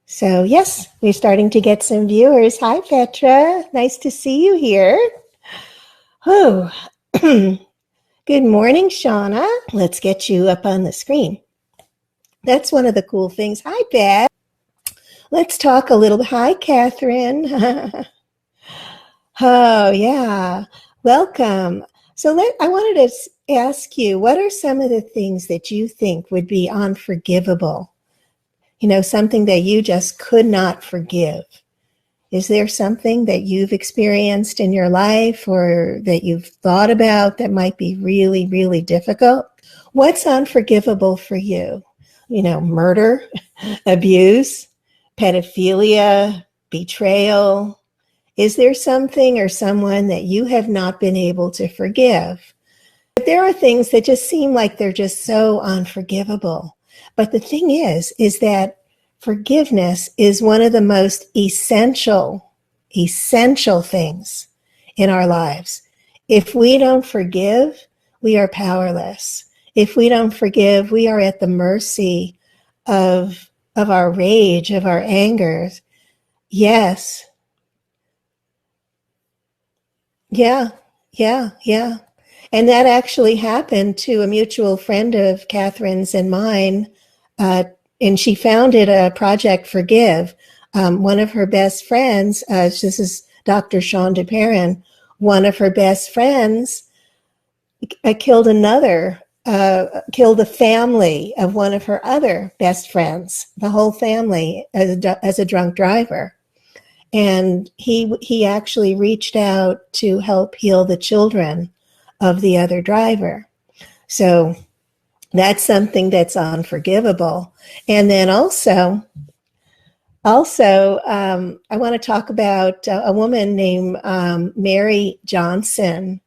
So yes, we're starting to get some viewers. Hi, Petra. Nice to see you here. Oh, good morning, Shauna. Let's get you up on the screen. That's one of the cool things. Hi, Beth. Let's talk a little bit. Hi, Catherine. Oh, yeah. Welcome. So I wanted to ask you, what are some of the things that you think would be unforgivable? Something that you just could not forgive. Is there something that you've experienced in your life or that you've thought about that might be really, really difficult? What's unforgivable for you? Murder, abuse, pedophilia, betrayal. Is there something or someone that you have not been able to forgive? But there are things that just seem like they're just so unforgivable. But the thing is that forgiveness is one of the most essential things in our lives. If we don't forgive, we are powerless. If we don't forgive, we are at the mercy of our rage, of our anger. Yes. Yeah. And that actually happened to a mutual friend of Catherine's and mine. And she founded a Project Forgive. One of her best friends, this is Dr. Shonda Perrin, one of her best friends killed the family of one of her other best friends, the whole family, as a drunk driver. And he actually reached out to help heal the children of the other driver. So that's something that's unforgivable. And then also, I want to talk about a woman named Mary Johnson,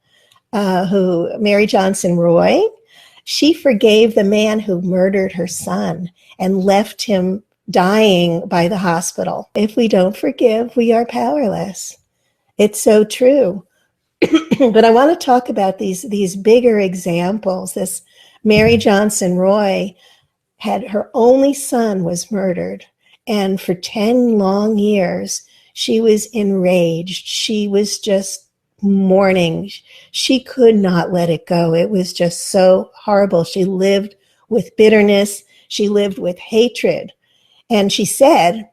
Mary Johnson Roy. She forgave the man who murdered her son and left him dying by the hospital. If we don't forgive, we are powerless. It's so true. But I want to talk about these bigger examples. This Mary Johnson Roy had her only son was murdered. And for 10 long years, she was enraged. She was just mourning. She could not let it go. It was just so horrible. She lived with bitterness. She lived with hatred. And she said,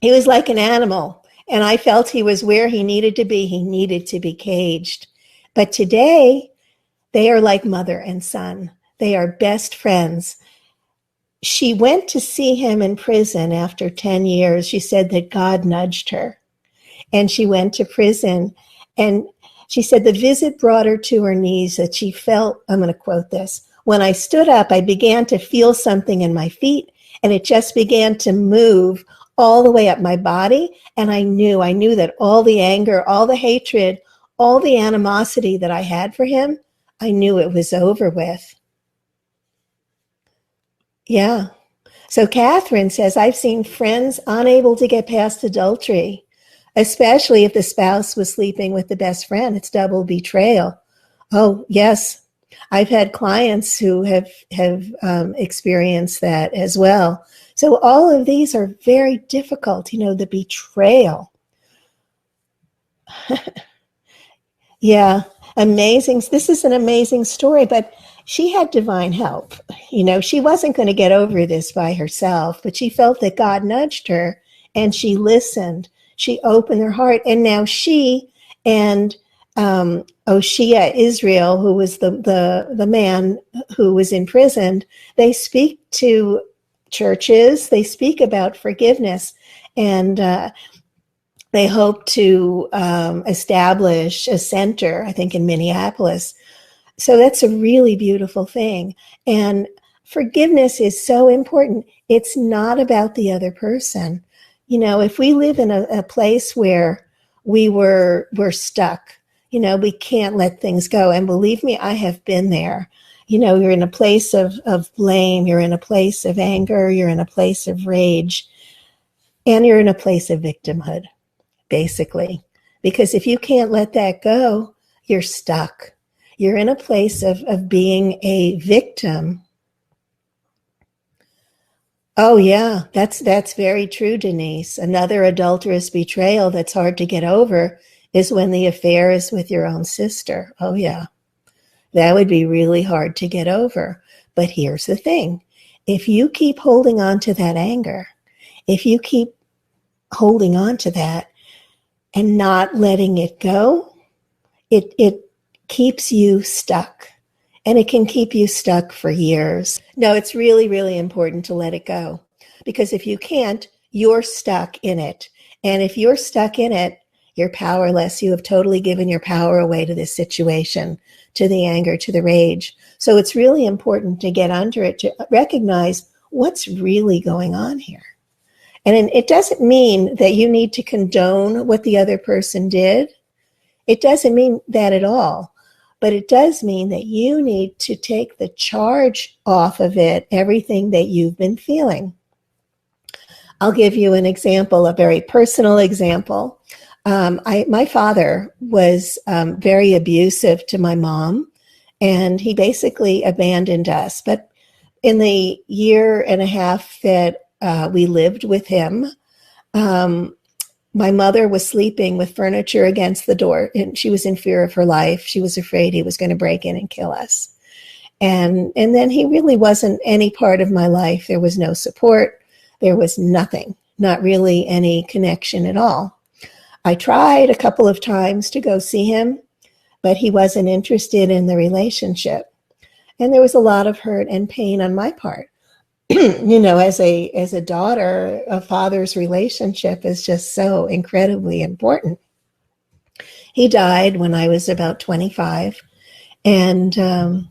he was like an animal. And I felt he was where he needed to be. He needed to be caged. But today, they are like mother and son. They are best friends. She went to see him in prison after 10 years. She said that God nudged her. And she went to prison. And she said the visit brought her to her knees, that she felt, I'm going to quote this, "When I stood up, I began to feel something in my feet, and it just began to move all the way up my body. And I knew that all the anger, all the hatred, all the animosity that I had for him, I knew it was over with." Yeah. So Catherine says, I've seen friends unable to get past adultery, especially if the spouse was sleeping with the best friend. It's double betrayal. Oh, yes. I've had clients who have experienced that as well. So all of these are very difficult, the betrayal. Yeah, amazing. This is an amazing story, but she had divine help. She wasn't going to get over this by herself, but she felt that God nudged her and she listened. She opened her heart. And now she and Oshia Israel, who was the man who was imprisoned, they speak to churches. They speak about forgiveness. And they hope to establish a center, I think, in Minneapolis. So that's a really beautiful thing. And forgiveness is so important. It's not about the other person. If we live in a place where we're stuck, we can't let things go. And believe me, I have been there. You're in a place of blame. You're in a place of anger. You're in a place of rage. And you're in a place of victimhood, basically. Because if you can't let that go, you're stuck. You're in a place of being a victim. Oh yeah, that's very true, Denise. Another adulterous betrayal that's hard to get over is when the affair is with your own sister. Oh yeah. That would be really hard to get over. But here's the thing. If you keep holding on to that anger, if you keep holding on to that and not letting it go, it keeps you stuck. And it can keep you stuck for years. No, it's really, really important to let it go. Because if you can't, you're stuck in it. And if you're stuck in it, you're powerless. You have totally given your power away to this situation, to the anger, to the rage. So it's really important to get under it, to recognize what's really going on here. And it doesn't mean that you need to condone what the other person did. It doesn't mean that at all. But it does mean that you need to take the charge off of it, everything that you've been feeling. I'll give you an example, a very personal example. My father was very abusive to my mom, and he basically abandoned us. But in the year and a half that we lived with him, my mother was sleeping with furniture against the door, and she was in fear of her life. She was afraid he was going to break in and kill us. And then he really wasn't any part of my life. There was no support. There was nothing, not really any connection at all. I tried a couple of times to go see him, but he wasn't interested in the relationship. And there was a lot of hurt and pain on my part. You know, as a daughter, a father's relationship is just so incredibly important. He died when I was about 25. And a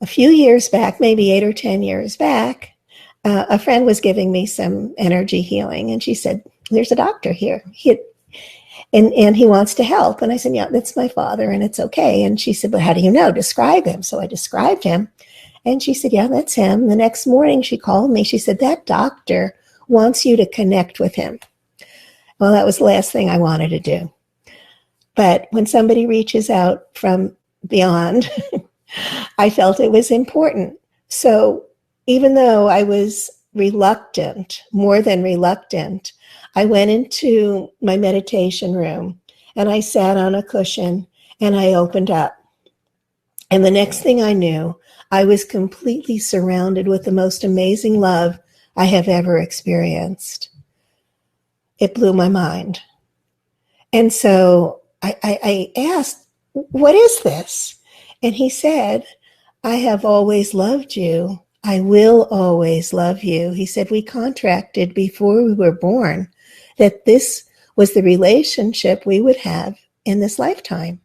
few years back, maybe 8 or 10 years back, a friend was giving me some energy healing. And she said, there's a doctor here. And he wants to help. And I said, yeah, that's my father and it's okay. And she said, but how do you know? Describe him. So I described him. And she said, yeah, that's him. The next morning she called me. She said, that doctor wants you to connect with him. Well, that was the last thing I wanted to do. But when somebody reaches out from beyond, I felt it was important. So even though I was reluctant, more than reluctant, I went into my meditation room and I sat on a cushion and I opened up. And the next thing I knew, I was completely surrounded with the most amazing love I have ever experienced. It blew my mind. And so I asked, what is this? And he said, I have always loved you. I will always love you. He said, we contracted before we were born that this was the relationship we would have in this lifetime.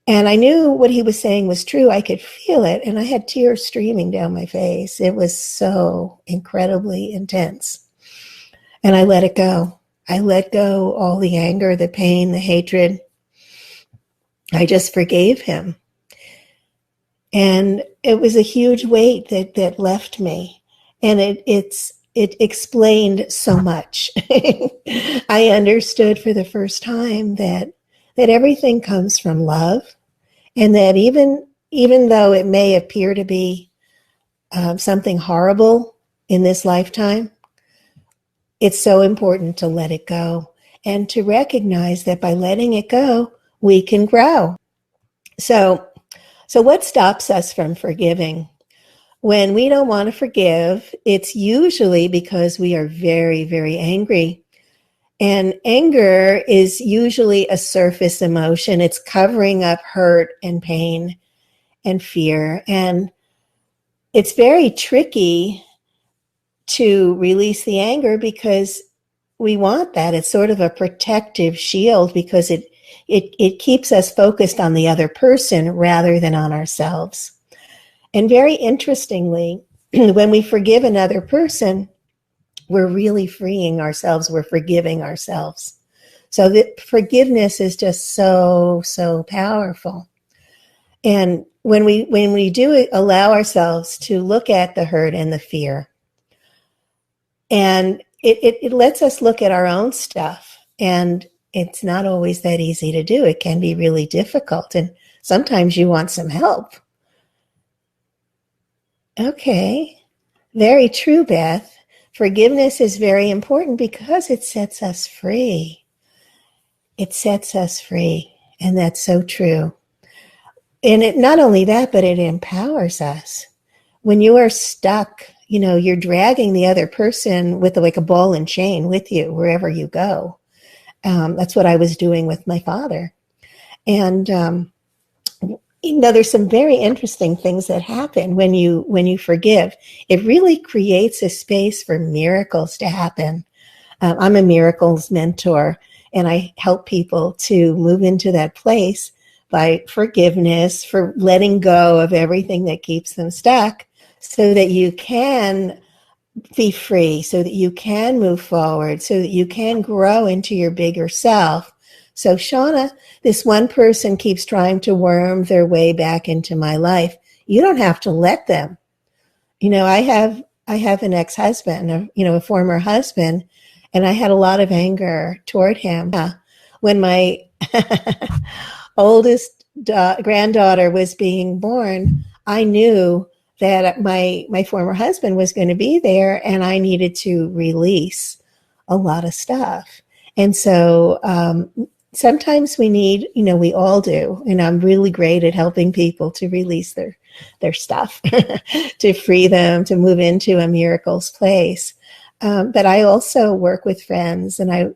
And I knew what he was saying was true. I could feel it. And I had tears streaming down my face. It was so incredibly intense. And I let it go. I let go all the anger, the pain, the hatred. I just forgave him. And it was a huge weight that left me. And it explained so much. I understood for the first time that everything comes from love. And that even though it may appear to be something horrible in this lifetime, it's so important to let it go and to recognize that by letting it go, we can grow. So what stops us from forgiving? When we don't want to forgive, it's usually because we are very, very angry. And anger is usually a surface emotion. It's covering up hurt and pain and fear. And it's very tricky to release the anger because we want that. It's sort of a protective shield because it keeps us focused on the other person rather than on ourselves. And very interestingly, when we forgive another person, we're really freeing ourselves. We're forgiving ourselves. So that forgiveness is just so, so powerful. And when we do it, allow ourselves to look at the hurt and the fear, and it lets us look at our own stuff. And it's not always that easy to do. It can be really difficult. And sometimes you want some help. Okay. Very true, Beth. Forgiveness is very important because it sets us free. It sets us free. And that's so true. And it not only that, but it empowers us. When you are stuck, you're dragging the other person with like a ball and chain with you wherever you go. That's what I was doing with my father. And there's some very interesting things that happen when you forgive. It really creates a space for miracles to happen. I'm a miracles mentor, and I help people to move into that place by forgiveness, for letting go of everything that keeps them stuck, so that you can be free, so that you can move forward, so that you can grow into your bigger self. So, Shauna, this one person keeps trying to worm their way back into my life. You don't have to let them. I have an ex-husband, a former husband, and I had a lot of anger toward him. When my oldest granddaughter was being born, I knew that my former husband was going to be there, and I needed to release a lot of stuff. And so sometimes we need, we all do, and I'm really great at helping people to release their stuff, to free them, to move into a miracles place. But I also work with friends, and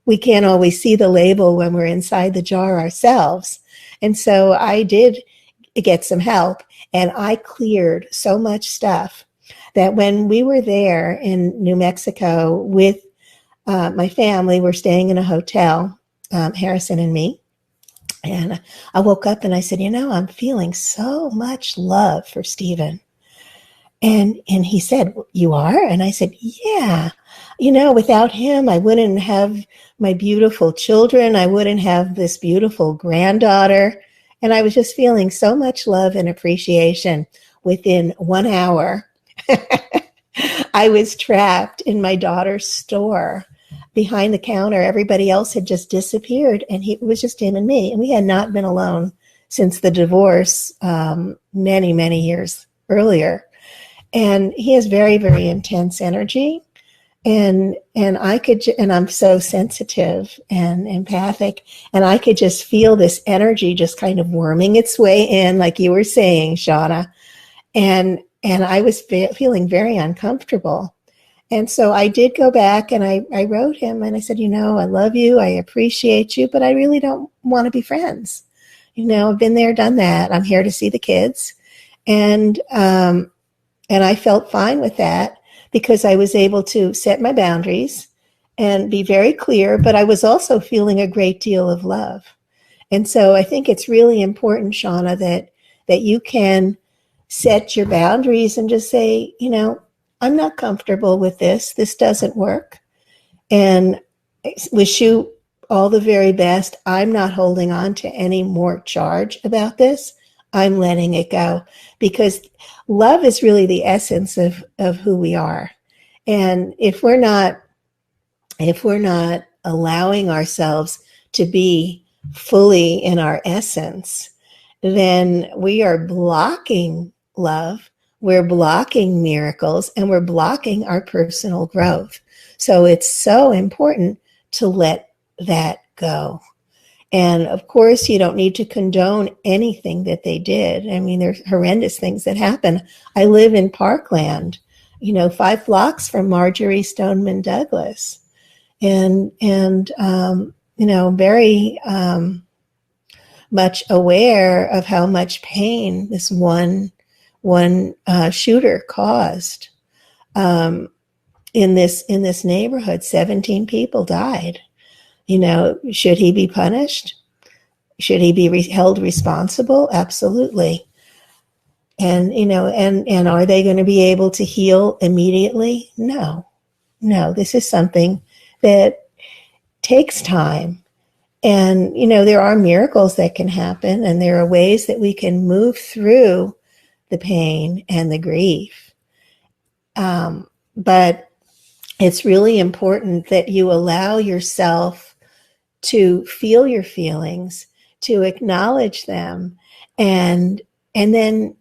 we can't always see the label when we're inside the jar ourselves. And so I did get some help, and I cleared so much stuff that when we were there in New Mexico with my family, we're staying in a hotel, Harrison and me. And I woke up and I said, I'm feeling so much love for Stephen. And he said, you are? And I said, yeah. Without him, I wouldn't have my beautiful children. I wouldn't have this beautiful granddaughter. And I was just feeling so much love and appreciation. Within 1 hour, I was trapped in my daughter's store behind the counter. Everybody else had just disappeared, and it was just him and me. And we had not been alone since the divorce many, many years earlier. And he has very, very intense energy. And I'm so sensitive and empathic, and I could just feel this energy just kind of worming its way in, like you were saying, Shauna. And I was feeling very uncomfortable. And so I did go back and I wrote him and I said, I love you, I appreciate you, but I really don't want to be friends. I've been there, done that. I'm here to see the kids. And I felt fine with that, because I was able to set my boundaries and be very clear, but I was also feeling a great deal of love. And so I think it's really important, Shauna, that you can set your boundaries and just say, I'm not comfortable with this. This doesn't work. And I wish you all the very best. I'm not holding on to any more charge about this. I'm letting it go, because love is really the essence of who we are. And if we're not allowing ourselves to be fully in our essence, then we are blocking love, we're blocking miracles, and we're blocking our personal growth. So it's so important to let that go. And of course, you don't need to condone anything that they did. I mean, there's horrendous things that happen. I live in Parkland, 5 blocks from Marjorie Stoneman Douglas, and very much aware of how much pain this one shooter caused in this neighborhood. 17 people died. Should he be punished? Should he be held responsible? Absolutely. And, and are they going to be able to heal immediately? No. This is something that takes time. And, there are miracles that can happen, and there are ways that we can move through the pain and the grief. But it's really important that you allow yourself to feel your feelings, to acknowledge them, and then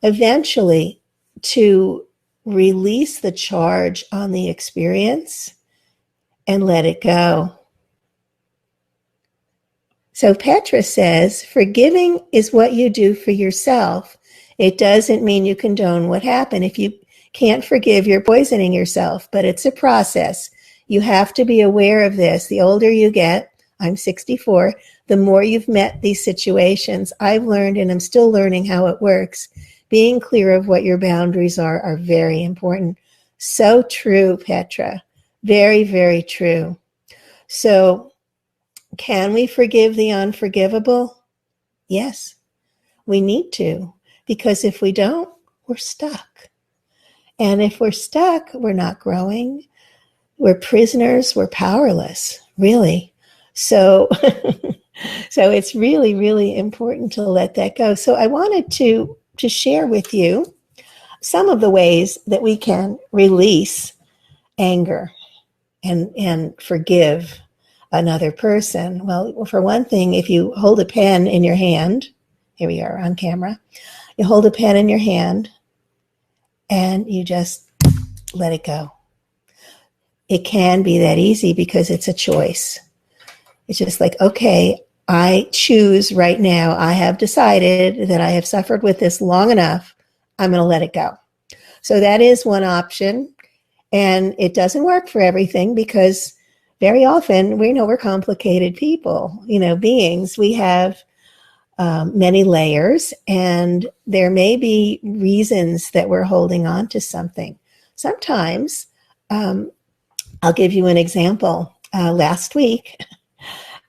eventually to release the charge on the experience and let it go. So Petra says, forgiving is what you do for yourself. It doesn't mean you condone what happened. If you can't forgive, you're poisoning yourself, but it's a process. You have to be aware of this. The older you get, I'm 64, the more you've met these situations. I've learned, and I'm still learning how it works. Being clear of what your boundaries are very important. So true, Petra. Very, very true. So can we forgive the unforgivable? Yes, we need to, because if we don't, we're stuck. And if we're stuck, we're not growing. We're prisoners. We're powerless, really. So, so it's really, really important to let that go. So I wanted to share with you some of the ways that we can release anger and forgive another person. Well, for one thing, if you hold a pen in your hand, here we are on camera, you hold a pen in your hand and you just let it go. It can be that easy because it's a choice. It's just like, okay, I choose right now. I have decided that I have suffered with this long enough. I'm going to let it go. So that is one option. And it doesn't work for everything because very often we know we're complicated people, beings. We have many layers, and there may be reasons that we're holding on to something. Sometimes, I'll give you an example. Last week,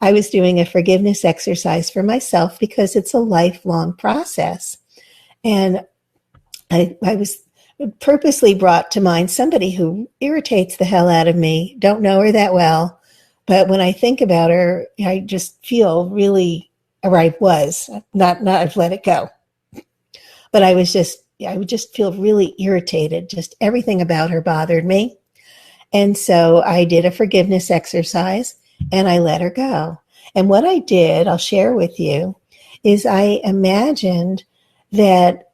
I was doing a forgiveness exercise for myself because it's a lifelong process. And I was purposely brought to mind somebody who irritates the hell out of me. Don't know her that well. But when I think about her, I just feel really, or I was, not I've let it go. But I would just feel really irritated. Just everything about her bothered me. And so I did a forgiveness exercise and I let her go. And what I did, I'll share with you, is I imagined that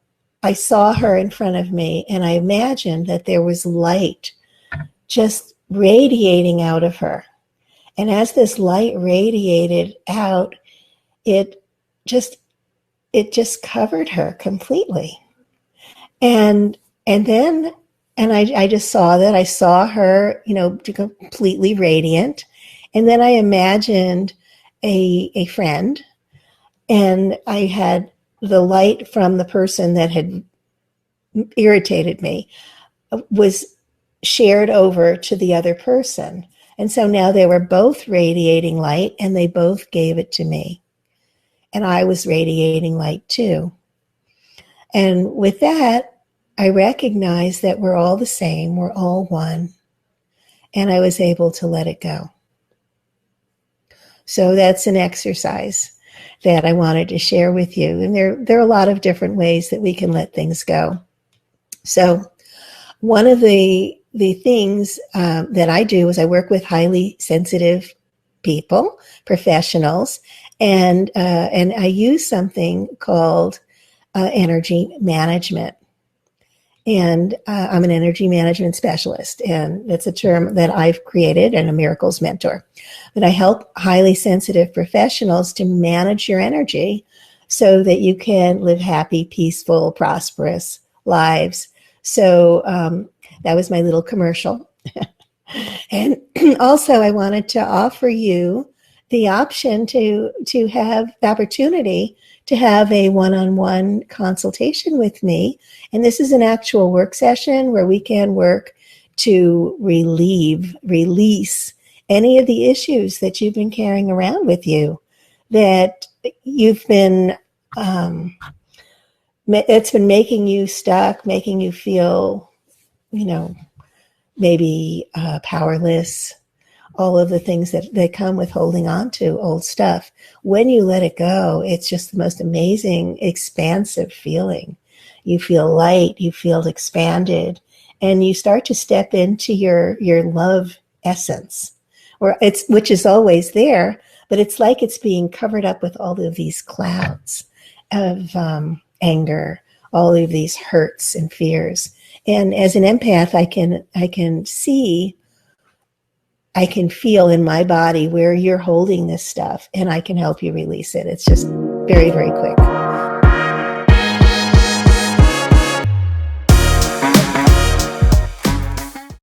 I saw her in front of me and I imagined that there was light just radiating out of her. And as this light radiated out, it just covered her completely. And then I just saw that. I saw her, completely radiant. And then I imagined a friend, and I had the light from the person that had irritated me was shared over to the other person. And so now they were both radiating light, and they both gave it to me. And I was radiating light too. And with that, I recognized that we're all the same. We're all one. And I was able to let it go. So that's an exercise that I wanted to share with you. And there are a lot of different ways that we can let things go. So one of the things that I do is I work with highly sensitive people, professionals, and I use something called energy management. And I'm an energy management specialist, and it's a term that I've created, and a miracles mentor. But I help highly sensitive professionals to manage your energy so that you can live happy, peaceful, prosperous lives. So that was my little commercial. And also I wanted to offer you the option to have the opportunity to have a one-on-one consultation with me. And this is an actual work session where we can work to release any of the issues that you've been carrying around with you, that you've been, it's been making you stuck, making you feel, maybe powerless, all of the things that come with holding on to old stuff. When you let it go, it's just the most amazing, expansive feeling. You feel light, you feel expanded, and you start to step into your love essence, which is always there, but it's like it's being covered up with all of these clouds of anger, all of these hurts and fears. And as an empath, I can see, I can feel in my body where you're holding this stuff, and I can help you release it. It's just very, very quick.